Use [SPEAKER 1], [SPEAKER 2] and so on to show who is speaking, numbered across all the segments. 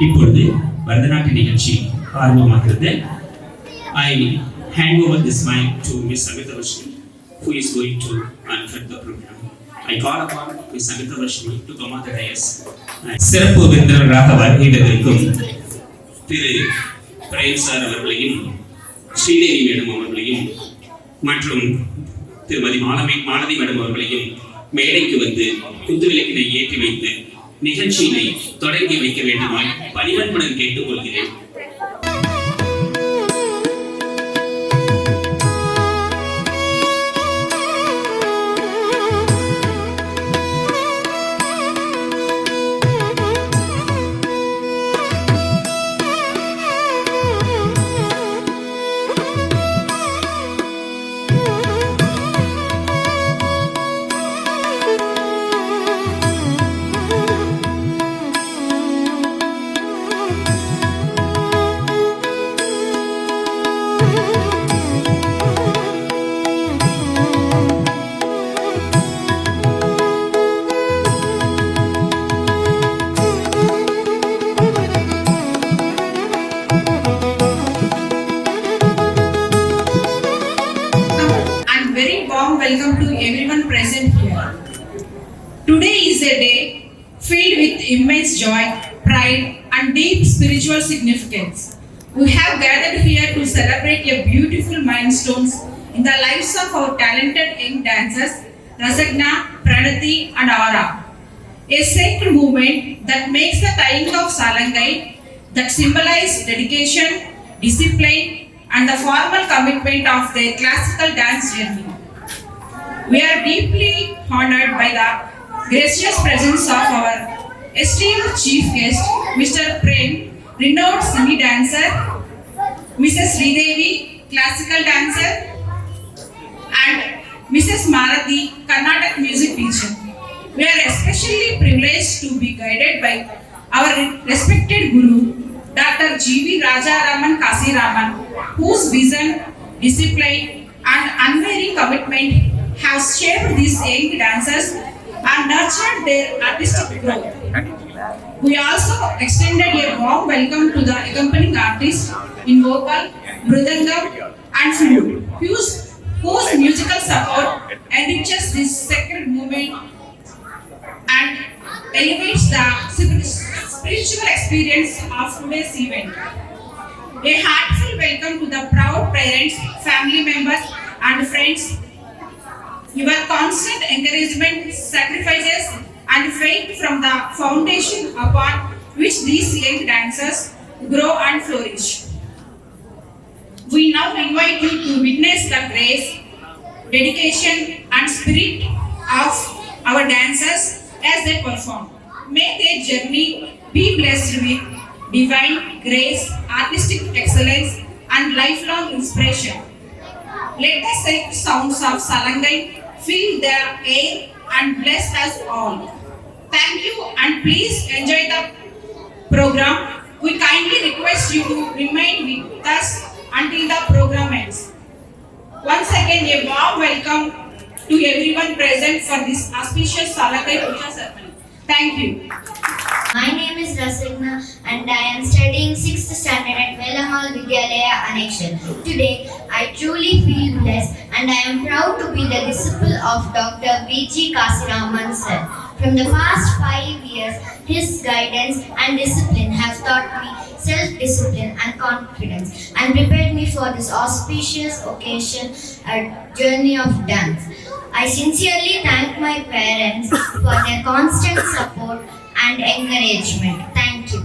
[SPEAKER 1] இப்பொழுது பரதநாட்டிய நிகழ்ச்சி ஆரம்பமாகிறது. I hand over this mic to Miss Amitavarshini, who is going to unfold the program. I call upon Miss Amitavarshini to come on the dais. சிறப்பு விருந்தினராக வருகை தந்திருக்கும் திரு frame sir அவர்களையும் ஸ்ரீதேவி மேடம் அவர்களையும் மற்றும் திருமதி மாலதி மேடம் அவர்களையும் மேடைக்கு வந்து குத்துவிளக்கினை ஏற்றி வைத்து நிகழ்ச்சியினை தொடங்கி வைக்க வேண்டுமாய் பணிவன்புடன் கேட்டுக்கொள்கிறேன்.
[SPEAKER 2] Welcome to everyone present here. Today is a day filled with immense joy, pride and deep spiritual significance. We have gathered here to celebrate a beautiful milestones in the lives of our talented young dancers Rasagna, Pranati and Aura. A sacred movement that makes the tying of Salangai that symbolize dedication, discipline and the formal commitment of their classical dance journey. We are deeply honored by the gracious presence of our esteemed chief guest, Mr. Prem, renowned singing dancer, Mrs. Sridevi, classical dancer, and Mrs. Malati, Carnatic music teacher. We are especially privileged to be guided by our respected Guru, Dr. G.V. Rajaraman Kasiraman, whose vision, discipline, and unwavering commitment have shaped these young dancers and nurtured their artistic growth. We also extended a warm welcome to the accompanying artists in vocal, mridangam and flute, whose musical support enriches this sacred movement and elevates the spiritual experience of today's event. A heartfelt welcome to the proud parents, family members and friends. Your constant encouragement, sacrifices and faith from the foundation upon which these young dancers grow and flourish. We now invite you to witness the grace, dedication and spirit of our dancers as they perform. May their journey be blessed with divine grace, artistic excellence and lifelong inspiration. Let the sacred sounds of Salangai fill the air and bless us all. Thank you and please enjoy the program. We kindly request you to remain with us until the program ends. Once again, a warm welcome to everyone present for this auspicious Salangai Puja ceremony. Thank you.
[SPEAKER 3] My name is Rasagna and I am studying 6th standard at Velamal Vidyalaya Annexure. Today, I truly feel blessed and I am proud to be the disciple of Dr. V.G. Kasiraman sir. From the past 5 years, his guidance and discipline have taught me self-discipline and confidence and prepared me for this auspicious occasion, a journey of dance. I sincerely thank my parents for their constant support and encouragement. Thank you.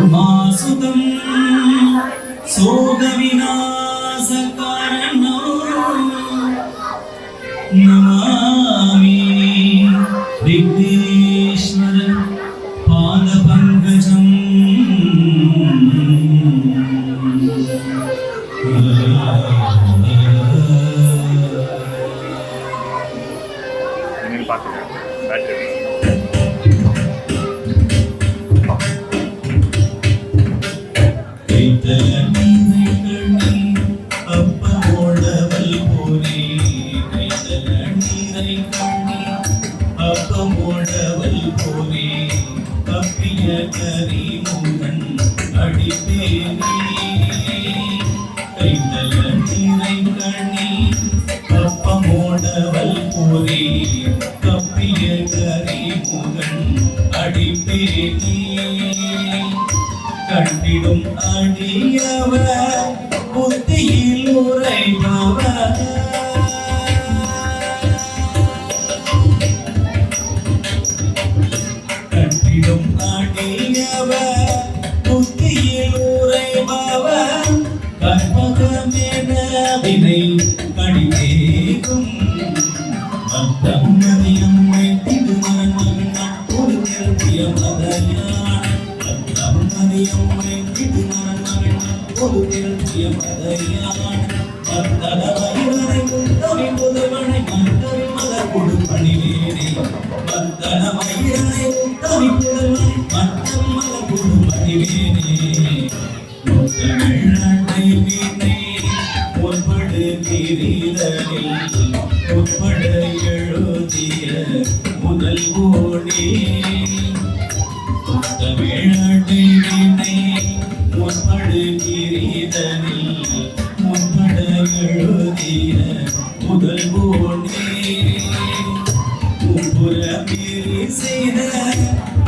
[SPEAKER 4] उमासुतं सोगविनाशकारणं नमः विघ्नेश्वर पादपङ्कजम् கண்டிடும் அடியவர் புத்தியில் உரைபவர் கண்டிடும் அடியவர் புத்தியில் உரைபவர் கற்பகமென வினை கடிதேகும் அத்தம் நதியம்மை திருமணம் ஒரு நிறுத்திய மதையான் அத்தம் நதியம்மை திருமணம் ஒரு நிறுத்திய மதையான் மத்தள வயிறனை முத்தவி புதவனை மந்தவி மலர் கொடுப்பணிவேனே மத்தள வயிறனை முத்தவி புதவனை மந்தவி மலர் கொடுப்பணிவேனே முத்தமிழ்நாட்டை வீணை முற்படு கிரீதனில் முற்பட எழுதிய முதல் கோடி தமிழ்நாட்டை வீணை முற்படு கிரீதனில் முற்பட எழுதிய முதல் கோடி முப்புற மீறி செய்த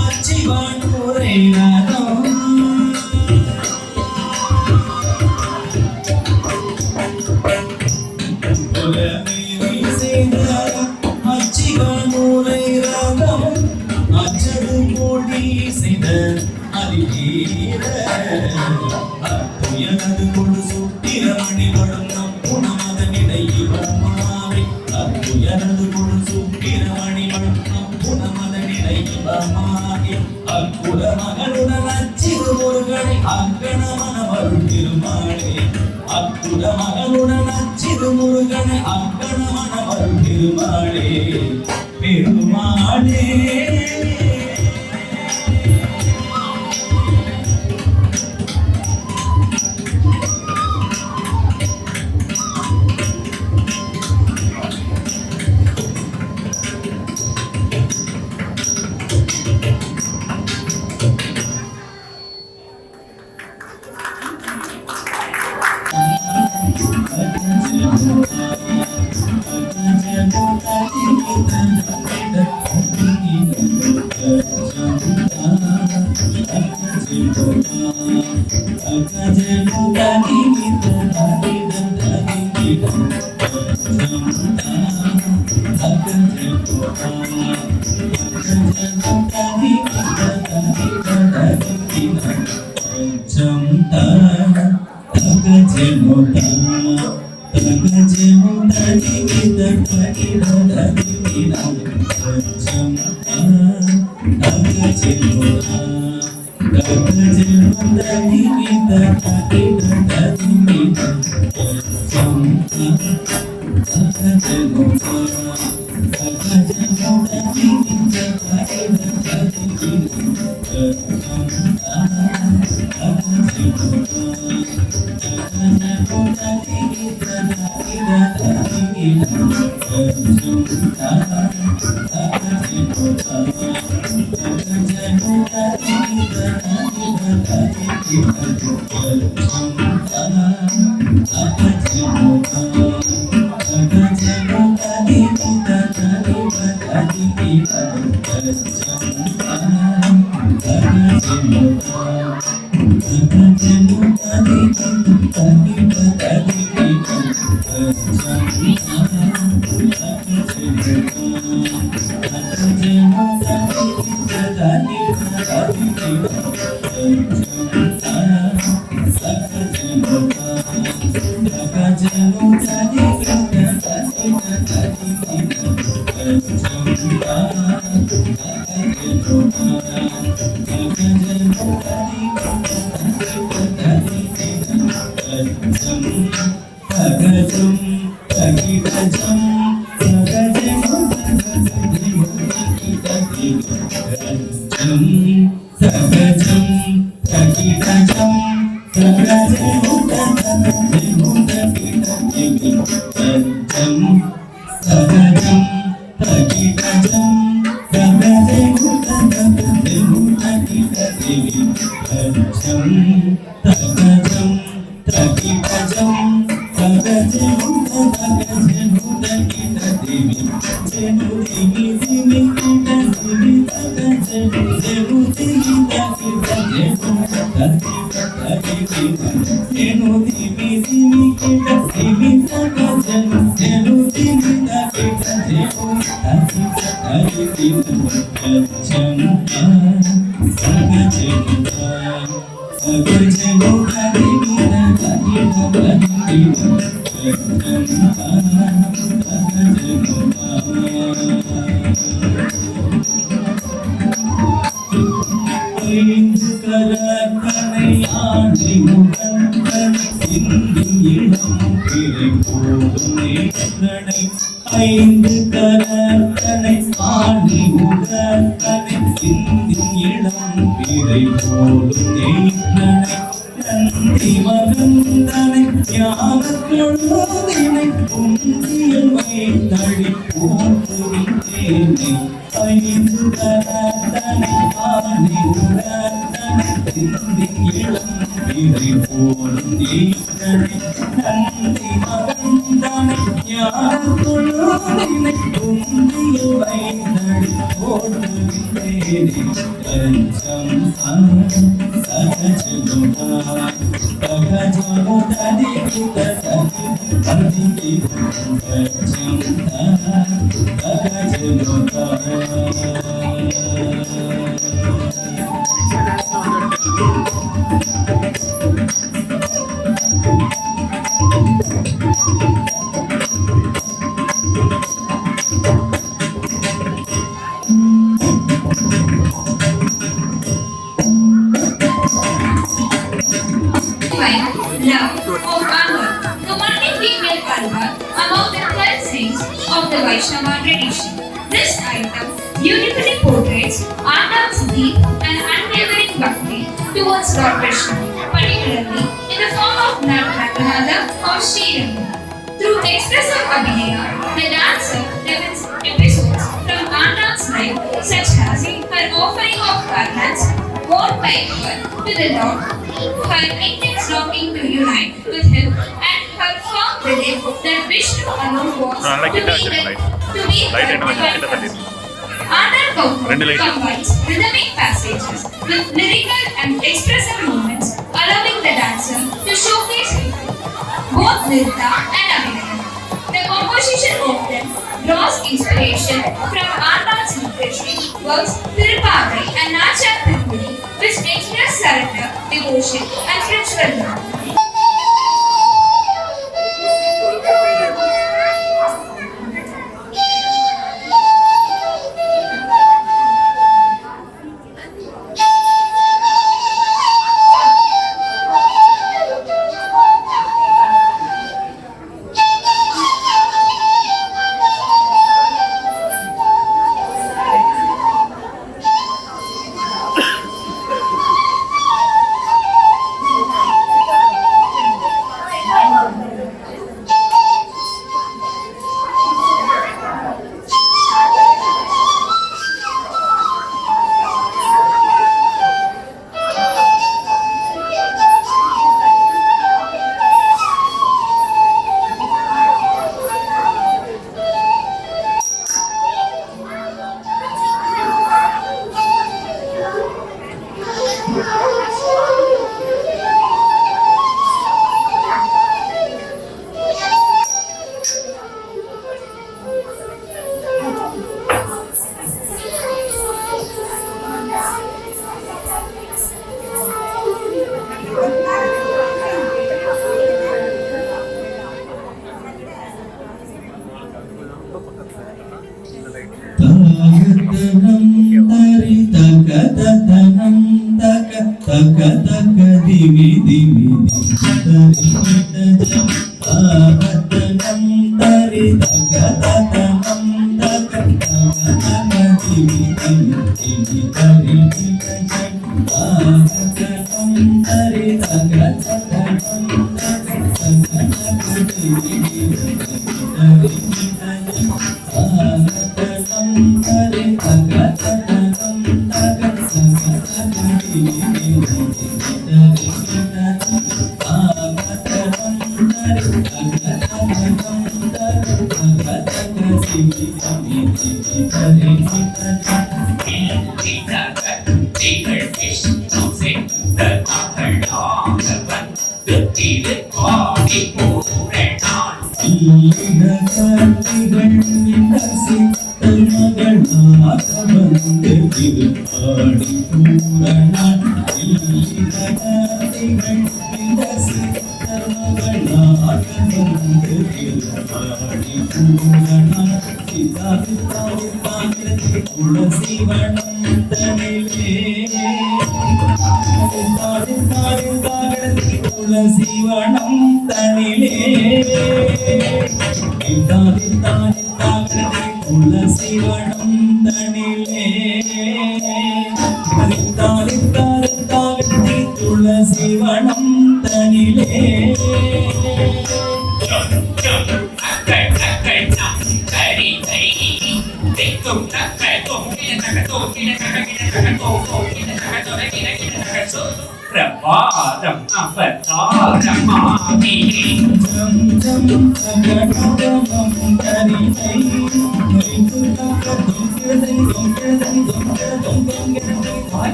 [SPEAKER 4] அச்சிவான் உரை நாதம் மகளுடன் அச்சிறு முருகனை அங்கணமன வரும் திருமாளே அற்புத மகளுடன் அச்சிறு முருகனை அங்கணமன வரும் திருமாளே பெருமாளே Thank you. ஐந்து கரத்தனை ஆடி உலகனை சிந்தின் இளம் பிறை போடும் நேற்றனை நந்தி மகந்தனை ஞானத்தொழுதினை குந்தியில் வைத்தழி போற்றுகின்றேனை ஐந்து கரத்தனை ஆடி உலகனை சிந்தின் இளம் பிறை போடும் நேற்றனை Nandi மகந்தனை ஞானத்தொழுதினை குந்தியில் வைத்தழி போற்றுகின்றேனை Ganjam
[SPEAKER 2] Love of Anga, the only female Kalva among the 12 saints of the Vaishnava tradition. This item beautifully portrays Anga's deep and unwavering bhakti towards Lord Krishna, particularly in the form of Narayanada or Sriram. Through expressive abhinaya, the dancer depicts episodes from Anga's life such as her offering of garlands worn by her to the Lord, her intense longing to unite with him, and her firm belief that Vishnu alone was to be her divine husband. Anand Kapoor combines rhythmic passages with lyrical and expressive movements, allowing the dancer to showcase both Nritta and Abhinaya. The composition of them draws inspiration from Anand's literature works Tirupavai and Nachar Tirupudi, which express surrender, devotion, and spiritual love.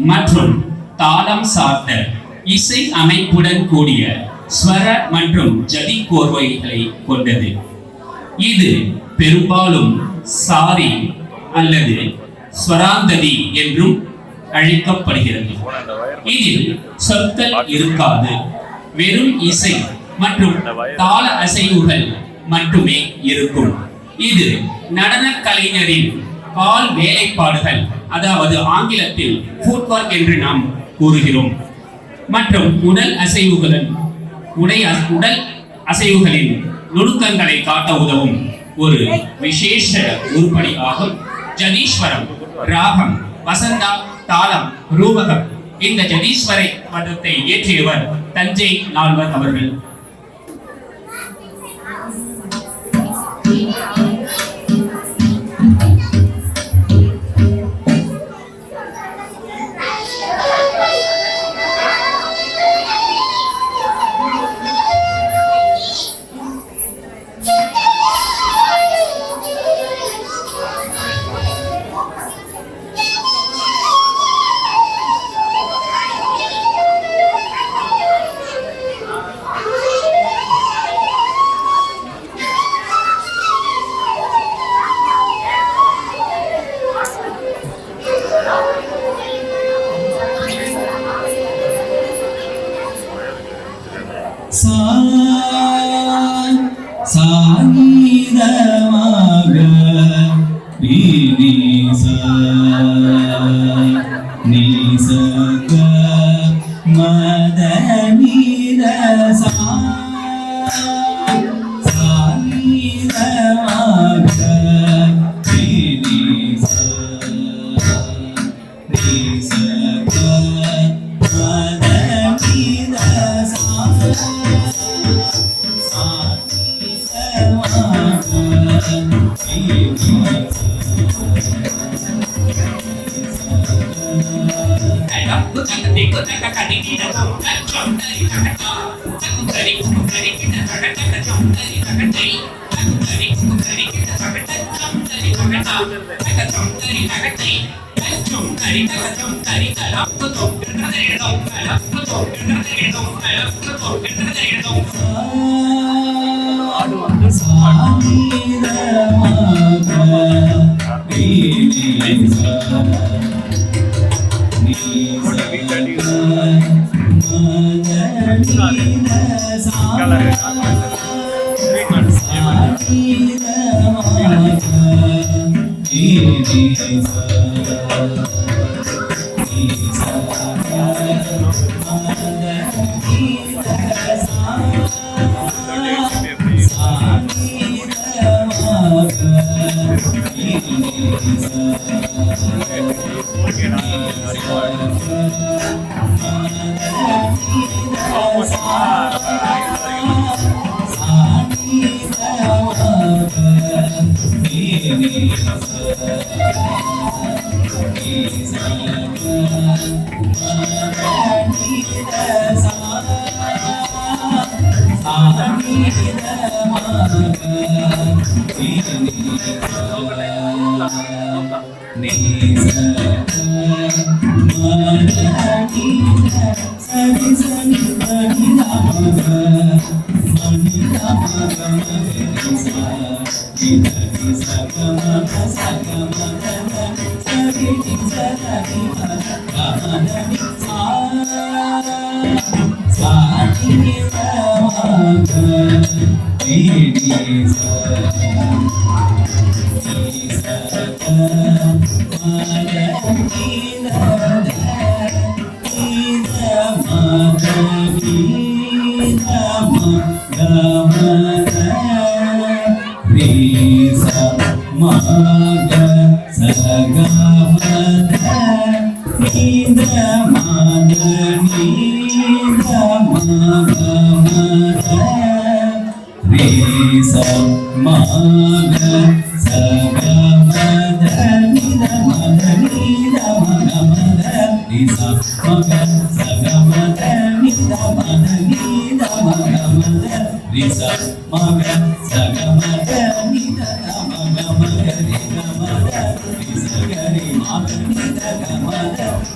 [SPEAKER 1] மற்றும் தாளம் சார்ந்த இசை அமைப்புடன் கூடிய ஸ்வர மற்றும் ஜதி கோர்வைகளை கொண்டது. இது பெரும்பாலும் சாரி அல்லது ஸ்வராந்ததி என்றும் அழைக்கப்படுகிறது. இதில் சொற்கள் இருக்காது, வெறும் இசை மற்றும் தாள அசைவுகள் மட்டுமே இருக்கும். இது நடன கலைஞரின் கால் வேலைப்பாடுகள், அதாவது ஆங்கிலத்தில் ஃபுட்வொர்க் என்று நாம் கூறுகிறோம், மற்றும் உடல் அசைவுகளின் நுணுக்கங்களை காட்ட உதவும் ஒரு விசேஷ உருப்படி ஆகும். ஜதீஸ்வரம், ராகம், வசந்தா, தாளம், ரூபகம். இந்த ஜதீஸ்வரை பதத்தை இயற்றியவர் தஞ்சை நால்வர் அவர்கள்.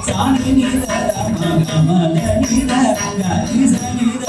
[SPEAKER 4] Sa ni da ma ga ma da ni da ga ni sa ni da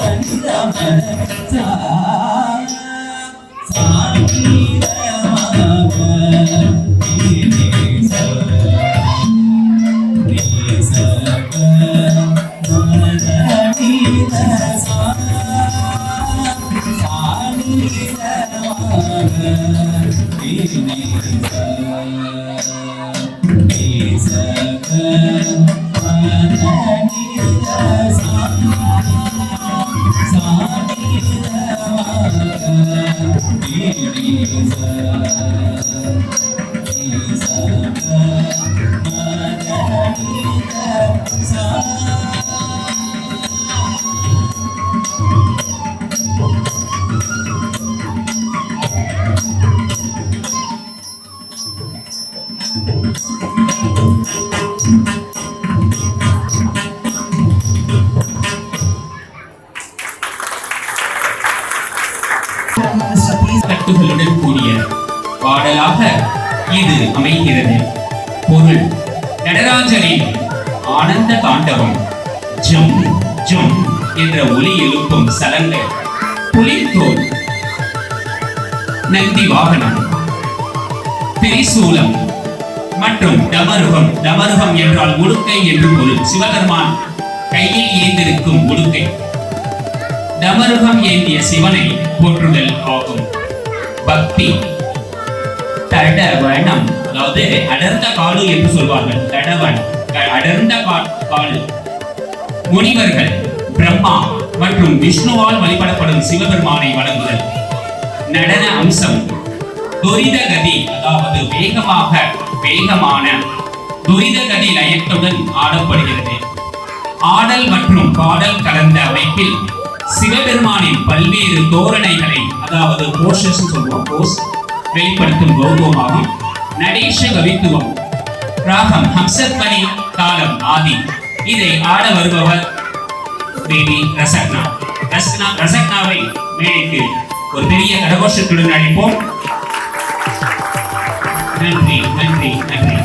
[SPEAKER 1] கட்டுகளுடன் கூடிய பாடலாக இது அமைகிறது. பொருள்: நடராஜரின் ஆனந்த தாண்டவம். ஜம் ஜம் என்ற ஒலி எழுப்பும் சலங்கை, புலித்தோல், நந்தி வாகனம், திரிசூலம் மற்றும் டமருகம். டமருகம் என்றால் உடுக்கை என்று பொருள். சிவபெருமான் கையில் ஏந்திருக்கும் உடுக்கை. டமருகம் ஏந்திய சிவனை போற்றுதல் ஆகும். பக்தி: தடவனம், அதாவது அடர்ந்த காடு என்று சொல்வார்கள். தடவன் அடர்ந்த காடு. முனிவர்கள் பிரம்மா மற்றும் விஷ்ணுவால் வழிபடப்படும் சிவபெருமானை வணங்குதல். நடன அம்சம்: துரித கதி, அதாவது வேகமான துரித கதி லயத்துடன் ஆடப்படுகிறது. ஆடல் மற்றும் பாடல் கலந்த அமைப்பில் சிவபெருமானின் பல்வேறு தோரணைகளை, அதாவது போஷஸ் சொல்லுவோம், போஸ் வெளிப்படுத்தும் கௌரவமாகும். நடேஷ கவித்துவம். ராகம் ஹம்சத்வனி, தாளம் ஆதி. இதை ஆட வருபவர் தேவி ரசக்னா. ரசக்னாவை மேடைக்கு ஒரு பெரிய கரகோஷத்துடன் அழைப்போம். நன்றி நன்றி நன்றி.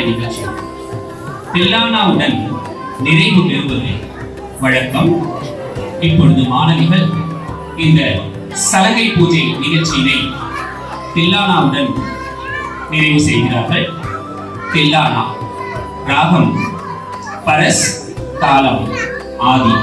[SPEAKER 1] நிகழ்ச்சி தில்லானாவுடன் நிறைவு பெறுவது வழக்கம். இப்பொழுது மாணவிகள் இந்த சலங்கை பூஜை நிகழ்ச்சியினை தில்லானாவுடன் நிறைவு செய்கிறார்கள். தில்லானா ராகம் பரஸ், தாளம் ஆதி.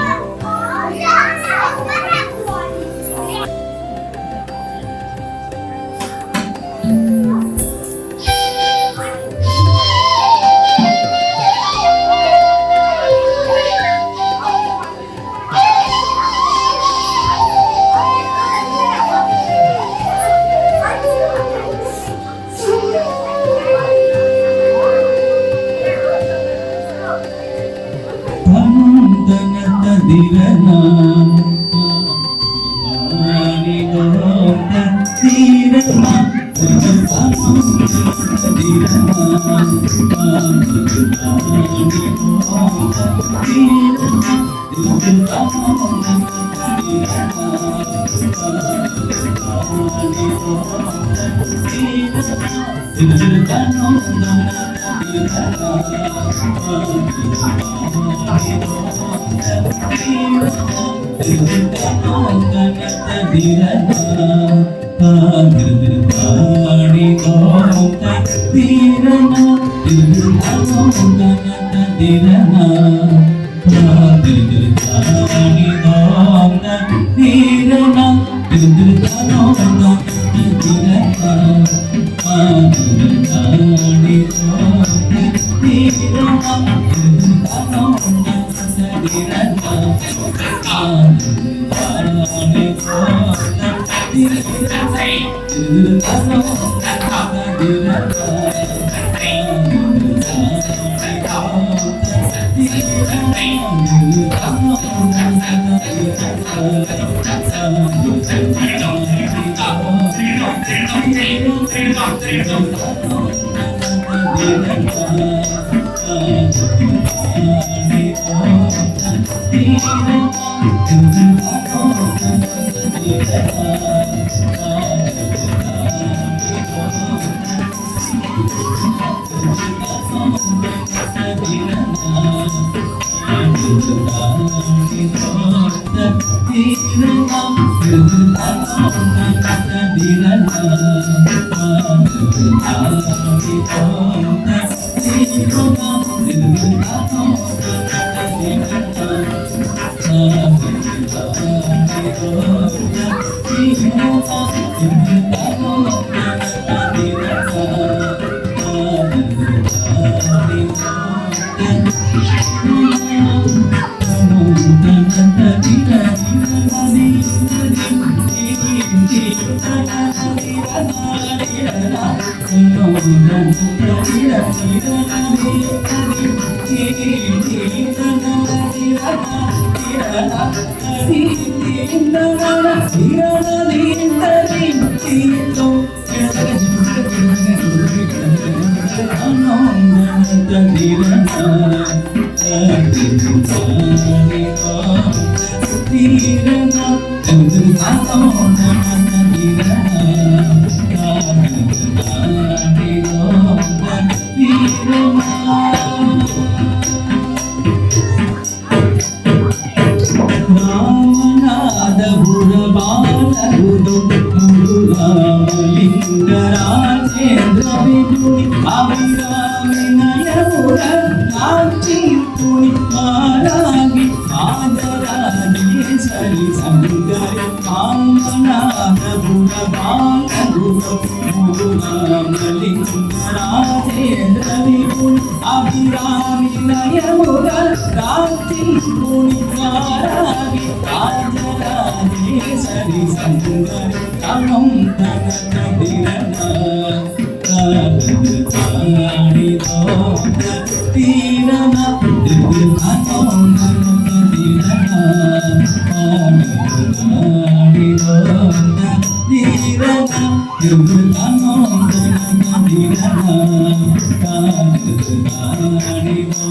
[SPEAKER 4] Thank you.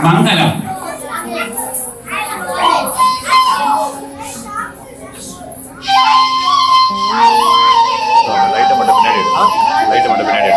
[SPEAKER 1] மங்களம்.
[SPEAKER 5] லைட்டை மட்டும் பின்னாடி லைட்டை மட்டும் பின்னாடி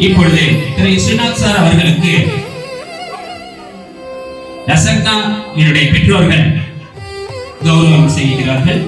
[SPEAKER 1] இப்பொழுது திரு ஸ்ரீநாத் சார் அவர்களுக்கு ரசக்னா என்னுடைய பெற்றோர்கள் கௌரவம் செய்கிறார்கள்.